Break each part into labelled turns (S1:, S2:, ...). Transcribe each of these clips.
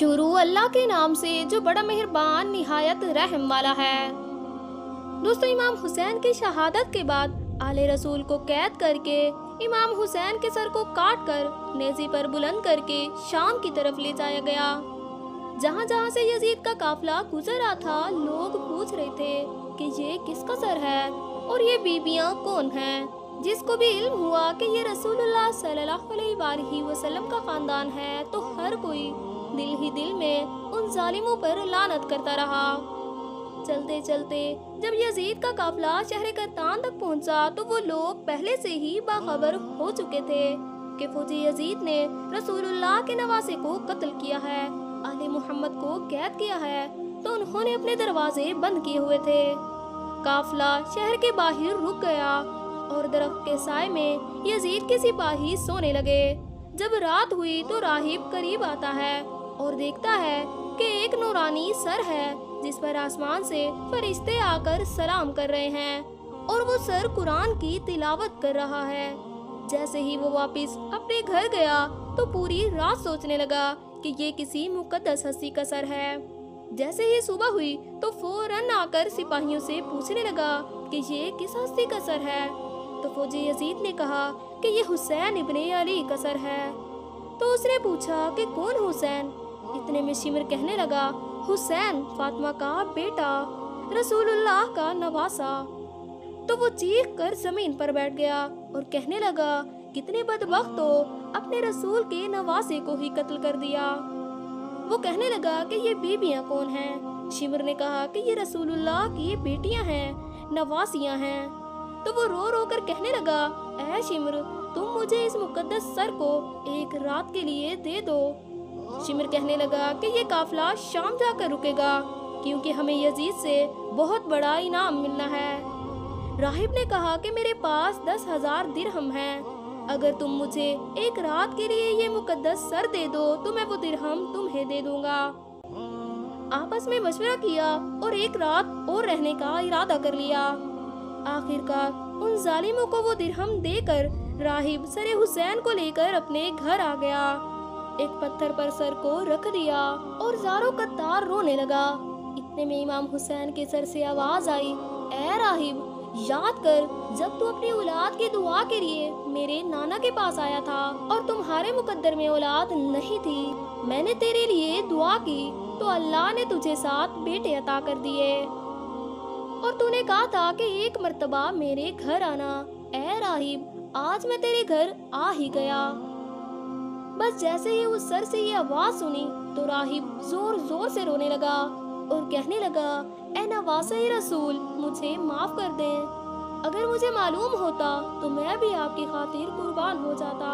S1: شروع اللہ کے نام سے جو بڑا مہربان نہایت رحم والا ہے۔ دوستو، امام حسین کی شہادت کے بعد آل رسول کو قید کر کے امام حسین کے سر کو کاٹ کر نیزے پر بلند کر کے شام کی طرف لے جایا گیا۔ جہاں جہاں سے یزید کا قافلہ گزر رہا تھا، لوگ پوچھ رہے تھے کہ یہ کس کا سر ہے اور یہ بیبیاں کون ہیں۔ جس کو بھی علم ہوا کہ یہ رسول اللہ صلی اللہ علیہ وآلہ وسلم کا خاندان ہے تو ہر کوئی دل ہی دل میں ان ظالموں پر لعنت کرتا رہا۔ چلتے چلتے جب یزید کا قافلہ شہر قطان تک پہنچا تو وہ لوگ پہلے سے ہی باخبر ہو چکے تھے کہ فوجی یزید نے رسول اللہ کے نواسے کو قتل کیا ہے، آل محمد کو قید کیا ہے، تو انہوں نے اپنے دروازے بند کیے ہوئے تھے۔ قافلہ شہر کے باہر رک گیا اور درخت کے سائے میں یزید کے سپاہی سونے لگے۔ جب رات ہوئی تو راہب قریب آتا ہے اور دیکھتا ہے کہ ایک نورانی سر ہے جس پر آسمان سے فرشتے آ کر سلام کر رہے ہیں اور وہ سر قرآن کی تلاوت کر رہا ہے۔ جیسے ہی وہ واپس اپنے گھر گیا تو پوری رات سوچنے لگا کہ یہ کسی مقدس ہستی کا سر ہے۔ جیسے ہی صبح ہوئی تو فوراً آ کر سپاہیوں سے پوچھنے لگا کہ یہ کس ہستی کا سر ہے۔ تو فوجی یزید نے کہا کہ یہ حسین ابن علی کا سر ہے۔ تو اس نے پوچھا کہ کون حسین؟ اتنے میں شمر کہنے لگا، حسین فاطمہ کا بیٹا، رسول اللہ کا نواسا۔ تو وہ چیخ کر زمین پر بیٹھ گیا اور کہنے لگا، کتنے بدبخت ہو، اپنے رسول کے نواسے کو ہی قتل کر دیا۔ وہ کہنے لگا کہ یہ بیبیاں کون ہیں؟ شمر نے کہا کہ یہ رسول اللہ کی بیٹیاں ہیں، نواسیاں ہیں۔ تو وہ رو رو کر کہنے لگا، اے شمر، تم مجھے اس مقدس سر کو ایک رات کے لیے دے دو۔ شمر کہنے لگا کہ یہ قافلہ شام جا کر رکے گا کیونکہ ہمیں یزید سے بہت بڑا انعام ملنا ہے۔ راہب نے کہا کہ میرے پاس 10,000 درہم ہیں، اگر تم مجھے ایک رات کے لیے یہ مقدس سر دے دو تو میں وہ درہم تمہیں دے دوں گا۔ آپس میں مشورہ کیا اور ایک رات اور رہنے کا ارادہ کر لیا۔ آخر کار ان ظالموں کو وہ درہم دے کر راہب سر حسین کو لے کر اپنے گھر آ گیا، ایک پتھر پر سر کو رکھ دیا اور زاروں قطار رونے لگا۔ اتنے میں امام حسین کے سر سے آواز آئی، اے راہب، یاد کر جب تو اپنی اولاد کی دعا کے لیے میرے نانا کے پاس آیا تھا اور تمہارے مقدر میں اولاد نہیں تھی، میں نے تیرے لیے دعا کی تو اللہ نے تجھے 7 بیٹے عطا کر دیے، اور تو نے کہا تھا کہ ایک مرتبہ میرے گھر آنا۔ اے راہب، آج میں تیرے گھر آ ہی گیا۔ بس جیسے ہی اس سر سے یہ آواز سنی تو راہب زور زور سے رونے لگا اور کہنے لگا، اے نواسہ رسول، مجھے معاف کر دیں، اگر مجھے معلوم ہوتا تو میں بھی آپ کی خاطر قربان ہو جاتا۔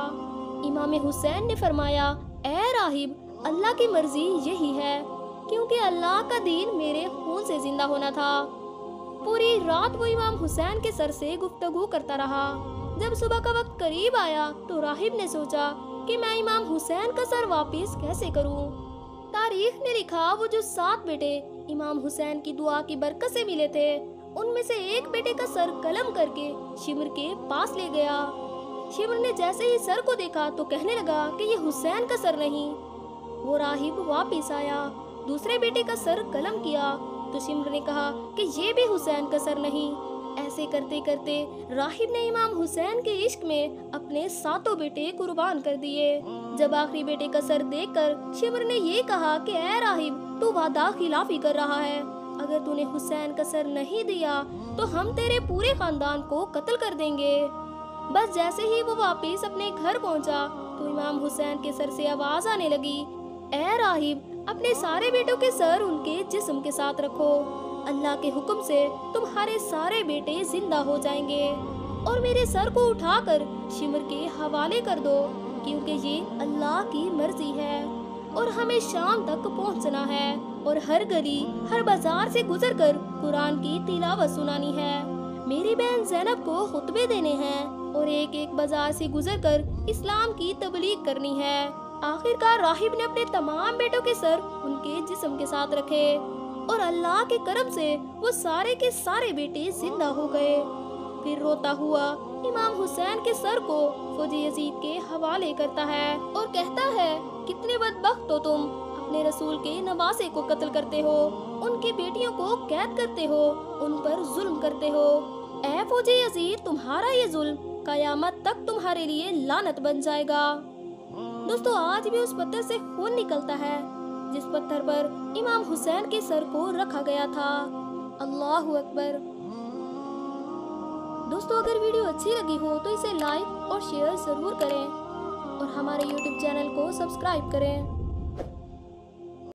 S1: امام حسین نے فرمایا، اے راہب، اللہ کی مرضی یہی ہے، کیونکہ اللہ کا دین میرے خون سے زندہ ہونا تھا۔ پوری رات وہ امام حسین کے سر سے گفتگو کرتا رہا۔ جب صبح کا وقت قریب آیا تو راہب نے سوچا کہ میں امام حسین کا سر واپس کیسے کروں۔ تاریخ نے لکھا وہ جو 7 بیٹے امام حسین کی دعا کی برکت سے ملے تھے، ان میں سے ایک بیٹے کا سر قلم کر کے شمر کے پاس لے گیا۔ شمر نے جیسے ہی سر کو دیکھا تو کہنے لگا کہ یہ حسین کا سر نہیں۔ وہ راہب واپس آیا، دوسرے بیٹے کا سر قلم کیا تو شمر نے کہا کہ یہ بھی حسین کا سر نہیں۔ ایسے کرتے کرتے راہب نے امام حسین کے عشق میں اپنے 7 بیٹے قربان کر دیے۔ جب آخری بیٹے کا سر دیکھ کر شمر نے یہ کہا کہ اے راہب، تو وعدہ خلافی کر رہا ہے، اگر تو نے حسین کا سر نہیں دیا تو ہم تیرے پورے خاندان کو قتل کر دیں گے۔ بس جیسے ہی وہ واپس اپنے گھر پہنچا تو امام حسین کے سر سے آواز آنے لگی، اے راہب، اپنے سارے بیٹوں کے سر ان کے جسم کے ساتھ رکھو، اللہ کے حکم سے تمہارے سارے بیٹے زندہ ہو جائیں گے، اور میرے سر کو اٹھا کر شمر کے حوالے کر دو، کیونکہ یہ اللہ کی مرضی ہے اور ہمیں شام تک پہنچنا ہے اور ہر گلی ہر بازار سے گزر کر قرآن کی تلاوت سنانی ہے، میری بہن زینب کو خطبے دینے ہیں اور ایک ایک بازار سے گزر کر اسلام کی تبلیغ کرنی ہے۔ آخر کار راہب نے اپنے تمام بیٹوں کے سر ان کے جسم کے ساتھ رکھے اور اللہ کے کرم سے وہ سارے کے سارے بیٹے زندہ ہو گئے۔ پھر روتا ہوا امام حسین کے سر کو فوجی یزید کے حوالے کرتا ہے اور کہتا ہے، کتنے بدبخت ہو تم، اپنے رسول کے نواسے کو قتل کرتے ہو، ان کی بیٹیوں کو قید کرتے ہو، ان پر ظلم کرتے ہو۔ اے فوج یزید، تمہارا یہ ظلم قیامت تک تمہارے لیے لعنت بن جائے گا۔ دوستو آج بھی اس پتھر سے خون نکلتا ہے جس پتھر پر امام حسین کے سر کو رکھا گیا تھا۔ اللہ اکبر۔ دوستو اگر ویڈیو اچھی لگی ہو تو اسے لائک اور شیئر ضرور کریں اور ہمارے یوٹیوب چینل کو سبسکرائب کریں۔